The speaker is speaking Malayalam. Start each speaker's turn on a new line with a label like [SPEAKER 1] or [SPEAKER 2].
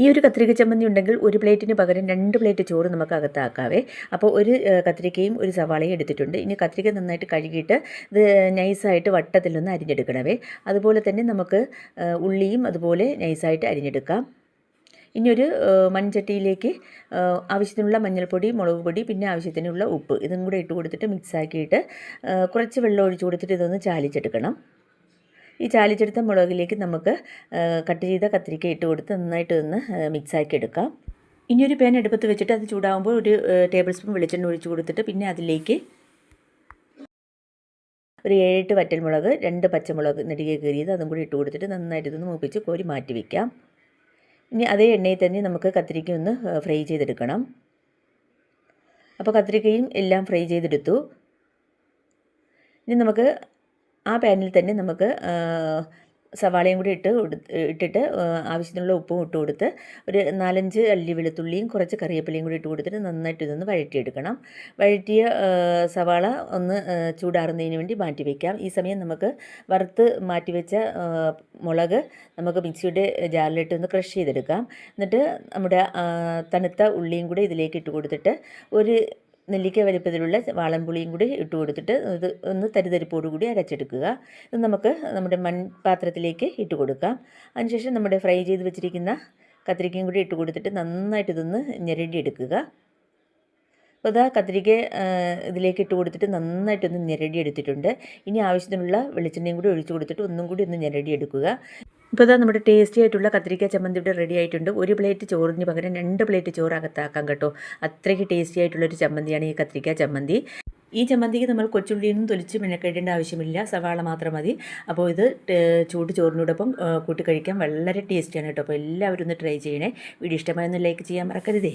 [SPEAKER 1] ഈ ഒരു കത്രിക ചമ്മന്തി ഉണ്ടെങ്കിൽ ഒരു പ്ലേറ്റിന് പകരം 2 പ്ലേറ്റ് ചോറ് നമുക്ക് അകത്താക്കാവേ. അപ്പോൾ ഒരു കത്രിക്കയും ഒരു സവാളയും എടുത്തിട്ടുണ്ട്. ഇനി കത്രിക നന്നായിട്ട് കഴുകിയിട്ട് ഇത് നൈസായിട്ട് വട്ടത്തിലൊന്ന് അരിഞ്ഞെടുക്കണവേ. അതുപോലെ തന്നെ നമുക്ക് ഉള്ളിയും അതുപോലെ നൈസായിട്ട് അരിഞ്ഞെടുക്കാം. ഇനിയൊരു മൺചട്ടിയിലേക്ക് ആവശ്യത്തിനുള്ള മഞ്ഞൾപ്പൊടി, മുളക് പൊടി, പിന്നെ ആവശ്യത്തിനുള്ള ഉപ്പ് ഇതും കൂടെ ഇട്ട് കൊടുത്തിട്ട് മിക്സാക്കിയിട്ട് കുറച്ച് വെള്ളം ഒഴിച്ച് കൊടുത്തിട്ട് ഇതൊന്ന് ചാലിച്ചെടുക്കണം. ഈ ചാലിച്ചെടുത്ത മുളകിലേക്ക് നമുക്ക് കട്ട് ചെയ്ത കത്തിരിക്ക ഇട്ട് കൊടുത്ത് നന്നായിട്ട് ഒന്ന് മിക്സാക്കി എടുക്കാം. ഇനിയൊരു പാൻ അടുപ്പത്ത് വെച്ചിട്ട് അത് ചൂടാകുമ്പോൾ ഒരു ടേബിൾ സ്പൂൺ വെളിച്ചെണ്ണ ഒഴിച്ച് കൊടുത്തിട്ട് പിന്നെ അതിലേക്ക് ഒരു 7-8 വറ്റൽമുളക്, 2 പച്ചമുളക് നെടുകെ കീറിയത് അതും കൂടി ഇട്ട് കൊടുത്തിട്ട് നന്നായിട്ട് ഇതൊന്ന് മൂപ്പിച്ച് കോരി മാറ്റി വയ്ക്കാം. ഇനി അതേ എണ്ണയിൽ തന്നെ നമുക്ക് കത്തിരിക്ക ഒന്ന് ഫ്രൈ ചെയ്തെടുക്കണം. അപ്പോൾ കത്തിരിക്കയും എല്ലാം ഫ്രൈ ചെയ്തെടുത്തു. ഇനി നമുക്ക് ആ പാനിൽ തന്നെ നമുക്ക് സവാളയും കൂടി ഇട്ടിട്ട് ആവശ്യത്തിനുള്ള ഉപ്പും ഇട്ട് കൊടുത്ത് ഒരു 4-5 അല്ലി വെളുത്തുള്ളിയും കുറച്ച് കറിവേപ്പിലയും കൂടി ഇട്ട് കൊടുത്തിട്ട് നന്നായിട്ട് ഇതൊന്ന് വഴറ്റിയെടുക്കണം. വഴറ്റിയ സവാള ഒന്ന് ചൂടാറുന്നതിന് വേണ്ടി മാറ്റി വയ്ക്കാം. ഈ സമയം നമുക്ക് വറുത്ത് മാറ്റിവെച്ച മുളക് നമുക്ക് മിക്സിയുടെ ജാറിലിട്ട് ഒന്ന് ക്രഷ് ചെയ്തെടുക്കാം. എന്നിട്ട് നമ്മുടെ തണുത്ത ഉള്ളിയും കൂടി ഇതിലേക്ക് ഇട്ട് കൊടുത്തിട്ട് ഒരു നെല്ലിക്ക വലിപ്പത്തിലുള്ള വാളൻപുളിയും കൂടി ഇട്ട് കൊടുത്തിട്ട് ഇത് ഒന്ന് തരിതരിപ്പോടുകൂടി അരച്ചെടുക്കുക. ഇത് നമുക്ക് നമ്മുടെ മൺപാത്രത്തിലേക്ക് ഇട്ട് കൊടുക്കാം. അതിനുശേഷം നമ്മുടെ ഫ്രൈ ചെയ്ത് വെച്ചിരിക്കുന്ന കത്തിരിക്കയും കൂടി ഇട്ട് കൊടുത്തിട്ട് നന്നായിട്ട് ഇതൊന്ന് ഞെരടിയെടുക്കുക. അപ്പോൾ ഇതാ കത്തിരിക്ക ഇതിലേക്ക് ഇട്ട് കൊടുത്തിട്ട് നന്നായിട്ടൊന്ന് ഞെരടിയെടുത്തിട്ടുണ്ട്. ഇനി ആവശ്യത്തിനുള്ള വെളിച്ചെണ്ണയും കൂടി ഒഴിച്ച് കൊടുത്തിട്ട് ഒന്നും കൂടി ഒന്ന് ഞെരടിയെടുക്കുക. ഇപ്പോൾ ഇതാ നമ്മുടെ ടേസ്റ്റി ആയിട്ടുള്ള കത്തിരിക്ക ചമ്മന്തി ഇവിടെ റെഡി ആയിട്ടുണ്ട്. ഒരു പ്ലേറ്റ് ചോറിന് പകരം 2 പ്ലേറ്റ് ചോറ് അകത്താക്കാം കേട്ടോ. അത്രയ്ക്ക് ടേസ്റ്റി ആയിട്ടുള്ളൊരു ചമ്മന്തിയാണ് ഈ കത്തിരിക്ക ചമ്മന്തി. ഈ ചമ്മന്തിക്ക് നമ്മൾ കൊച്ചുള്ളിയൊന്നും തൊലിച്ച് മെനക്കെടേണ്ട ആവശ്യമില്ല, സവാള മാത്രം മതി. അപ്പോൾ ഇത് ചൂട് ചോറിനോടൊപ്പം കൂട്ടി കഴിക്കാൻ വളരെ ടേസ്റ്റിയാണ് കേട്ടോ. അപ്പോൾ എല്ലാവരും ഒന്ന് ട്രൈ ചെയ്യണേ. വീഡിയോ ഇഷ്ടമായൊന്ന് ലൈക്ക് ചെയ്യാൻ മറക്കരുതേ.